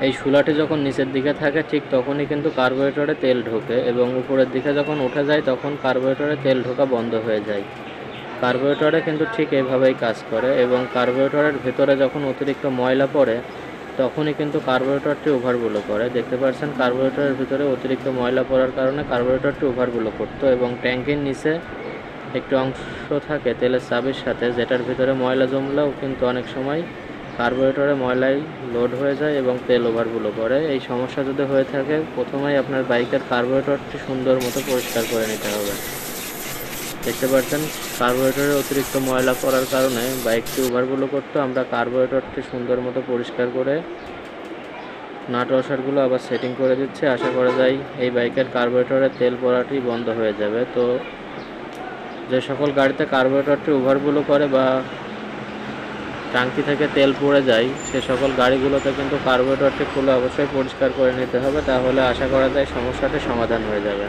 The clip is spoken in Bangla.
এই শূলাটি যখন নিচের দিকে থাকে ঠিক তখনই কিন্তু কার্বোরেটরে তেল ঢোকে এবং উপরের দিকে যখন উঠে যায় তখন কার্বোরেটরে তেল ঢোকা বন্ধ হয়ে যায়। কার্বোরেটরে কিন্তু ঠিক এভাবেই কাজ করে এবং কার্বোরেটরের ভেতরে যখন অতিরিক্ত ময়লা পড়ে তখনই কিন্তু কার্বোরেটরটি ওভারফ্লো করে। দেখতে পাচ্ছেন কার্বোরেটরের ভিতরে অতিরিক্ত ময়লা পড়ার কারণে কার্বোরেটরটি ওভারফ্লো করতো এবং ট্যাঙ্কির নিচে একটু অংশ থাকে তেলের চাবির সাথে, যেটার ভিতরে ময়লা জমলেও কিন্তু অনেক সময় কার্বোরেটরে ময়লায় লোড হয়ে যায় এবং তেল ওভারফ্লো করে। এই সমস্যা যদি হয়ে থাকে প্রথমেই আপনার বাইকের কার্বোরেটরটি সুন্দর মতো পরিষ্কার করে নিতে হবে। দেখতে পাচ্ছেন কার্বোরেটরে অতিরিক্ত ময়লা পড়ার কারণে বাইকটি ওভারফ্লো করতো। আমরা কার্বোরেটরটি সুন্দর মতো পরিষ্কার করে নাট ওয়াশারগুলো আবার সেটিং করে দিচ্ছি। আশা করা যায় এই বাইকের কার্বোরেটরে তেল পড়াটি বন্ধ হয়ে যাবে। তো যে সকল গাড়িতে কার্বোরেটরটি ওভারফ্লো করে বা ট্যাঙ্কি থেকে তেল পড়ে যায় সে সকল গাড়িগুলোতে কিন্তু কার্বোরেটরটি খুলে অবশ্যই পরিষ্কার করে নিতে হবে, তাহলে আশা করা যায় সমস্যাটি সমাধান হয়ে যাবে।